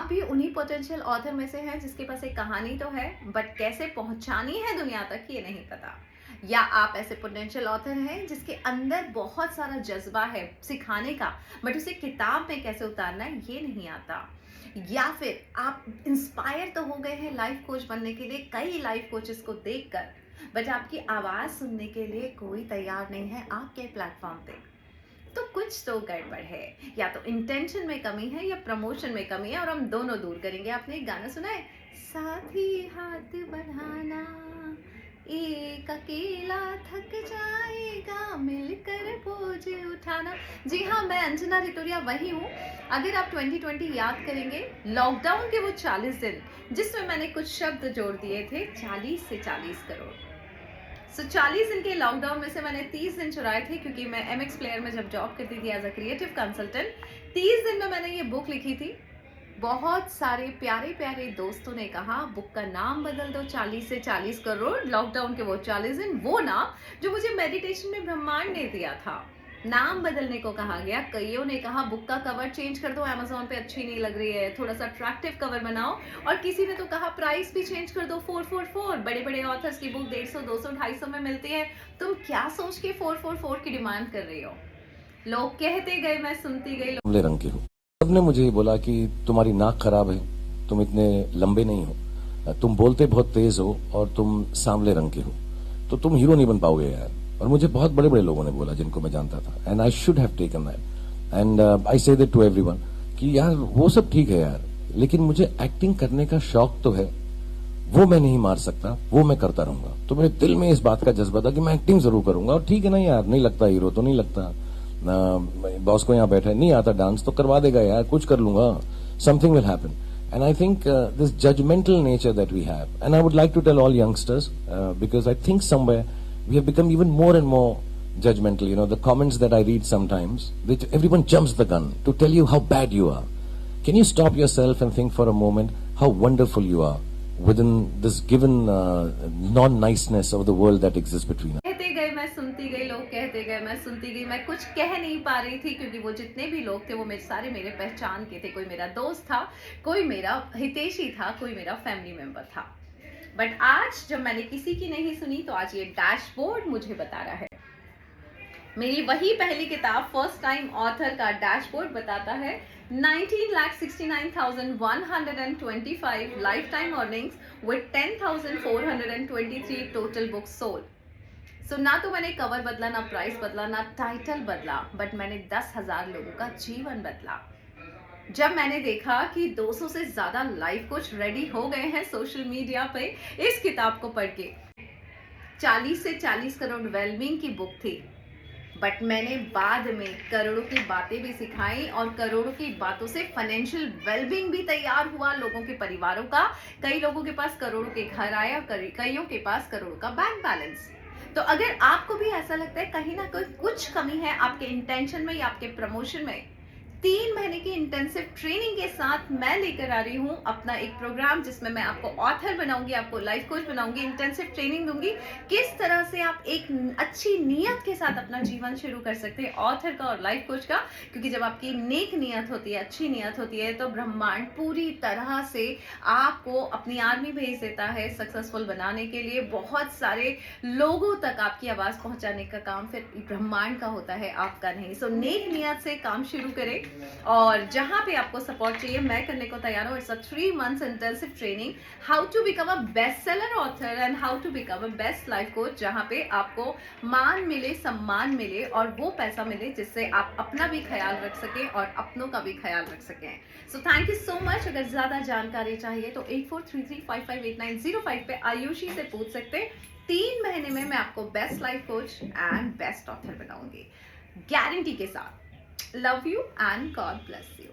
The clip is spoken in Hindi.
भी उन्हीं पोटेंशियल ऑथर में से हैं जिसके पास एक कहानी तो है, बट कैसे पहुंचानी है दुनिया तक ये नहीं पता। या आप ऐसे पोटेंशियल ऑथर हैं जिसके अंदर बहुत सारा जज्बा है सिखाने का, बट उसे किताब में कैसे उतारना है ये नहीं आता। या फिर आप इंस्पायर तो हो गए हैं लाइफ कोच बनने के लिए कई लाइफ कोचेस को देखकर, बट आपकी आवाज सुनने के लिए कोई तैयार नहीं है आपके प्लेटफॉर्म पे। तो कुछ तो गड़बड़ है, या तो इंटेंशन में कमी है या प्रमोशन में कमी है, और हम दोनों दूर करेंगे। आपने एक गाना सुना है, साथ ही हाथ बढ़ाना, एक अकेला थक जाएगा मिलकर बोझ उठाना। जी हाँ, मैं अंजना रितोरिया वही हूँ। अगर आप 2020 याद करेंगे, लॉकडाउन के वो 40 दिन जिसमें मैंने कुछ शब्द जोड़ दिए थे, 40 से 40 करोड़। 40 दिन के लॉकडाउन में से मैंने 30 दिन चुराए थे, क्योंकि मैं एमएक्स प्लेयर में जब जॉब करती थी एज अ क्रिएटिव कंसल्टेंट, 30 दिन में मैंने ये बुक लिखी थी। बहुत सारे प्यारे प्यारे दोस्तों ने कहा बुक का नाम बदल दो, 40 से 40 करोड़, लॉकडाउन के वो 40 दिन, वो नाम जो मुझे मेडिटेशन में ब्रह्मांड ने दिया था, नाम बदलने को कहा गया। कईयों ने कहा बुक का कवर चेंज कर दो, अमेज़न पे अच्छी नहीं लग रही है, थोड़ा सा अट्रैक्टिव कवर बनाओ। और किसी ने तो कहा प्राइस भी चेंज कर दो, 444। बड़े बड़े ऑथर्स की बुक 150, 200, 250 में मिलती है, तुम क्या सोच के 444 की डिमांड कर रही हो। लोग कहते गए, मैं सुनती गई। सांवले रंग की हो। सबने मुझे ये बोला कि तुम्हारी नाक खराब है, तुम इतने लंबे नहीं हो, तुम बोलते बहुत तेज हो और तुम सांवले रंग के हो, तो तुम हीरो नहीं बन पाओगे यार। और मुझे बहुत बड़े बड़े लोगों ने बोला जिनको मैं जानता था, and I should have taken that, and I say that to everyone कि यार वो सब ठीक है यार, लेकिन मुझे एक्टिंग करने का शौक तो है, वो मैं नहीं मार सकता, वो मैं करता रहूंगा। तो मेरे दिल में इस बात का जज्बा था कि मैं एक्टिंग जरूर करूंगा। और ठीक है ना यार, नहीं लगता हीरो तो नहीं लगता, बॉस को यहाँ बैठा है, नहीं आता डांस तो करवा देगा यार, कुछ कर लूंगा, something will happen. And I think this judgmental nature that we have, and I would like to tell all youngsters, because I think somewhere we have become even more and more judgmental. You know, the comments that I read sometimes, which everyone jumps the gun to tell you how bad you are. Can you stop yourself and think for a moment how wonderful you are within this given non-niceness of the world that exists between us? कहते गए, मैं सुनती गई, लोग कहते गए, मैं सुनती गई। मैं कुछ कह नहीं पा रही थी, क्योंकि वो जितने भी लोग थे वो मेरे सारे मेरे पहचान के थे। कोई मेरा दोस्त था, कोई मेरा हितैषी था, कोई मेरा फैमिली मेंबर था। बट आज जब मैंने किसी की नहीं सुनी, तो आज ये डैशबोर्ड मुझे बता रहा है। मेरी वही पहली किताब फर्स्ट टाइम ऑथर का डैशबोर्ड बताता है 19,69,125 lifetime earnings with 10,423 total books sold. So ना तो मैंने कवर बदला, ना प्राइस बदला, ना टाइटल बदला, बट मैंने 10,000 लोगों का जीवन बदला। जब मैंने देखा कि 200 से ज्यादा लाइफ कोच रेडी हो गए हैं सोशल मीडिया पे इस किताब को पढ़ के। 40 से 40 करोड़ वेलबींग की बुक थी, बट मैंने बाद में करोड़ों की बातें भी सिखाई, और करोड़ों की बातों से फाइनेंशियल वेलबींग भी तैयार हुआ लोगों के परिवारों का। कई लोगों के पास करोड़ों के घर आए, और कईयों के पास करोड़ों का बैंक बैलेंस। तो अगर आपको भी ऐसा लगता है कहीं ना कहीं कुछ कमी है आपके इंटेंशन में या आपके प्रमोशन में, 3 महीने की इंटेंसिव ट्रेनिंग के साथ मैं लेकर आ रही हूँ अपना एक प्रोग्राम, जिसमें मैं आपको ऑथर बनाऊंगी, आपको लाइफ कोच बनाऊंगी, इंटेंसिव ट्रेनिंग दूंगी किस तरह से आप एक अच्छी नीयत के साथ अपना जीवन शुरू कर सकते हैं, ऑथर का और लाइफ कोच का। क्योंकि जब आपकी नेक नीयत होती है, अच्छी नीयत होती है, तो ब्रह्मांड पूरी तरह से आपको अपनी आर्मी भेज देता है सक्सेसफुल बनाने के लिए। बहुत सारे लोगों तक आपकी आवाज पहुंचाने का काम फिर ब्रह्मांड का होता है, आपका नहीं। सो नेक नीयत से काम शुरू करें, और जहां पे आपको सपोर्ट चाहिए मैं करने को तैयार हूं। It's a 3 months intensive training, how to become a best seller author and how to become a best life coach, जहां पे आपको मान मिले, सम्मान मिले, और वो पैसा मिले जिससे आप अपना भी ख्याल रख सकें और अपनों का भी ख्याल रख सकें। So thank you so much. अगर ज्यादा जानकारी चाहिए तो 8433558905 पे आयुषी से पूछ सकते। 3 महीने में मैं आपको best life coach and best author बनाऊंगी, गारंटी के साथ। Love you and God bless you.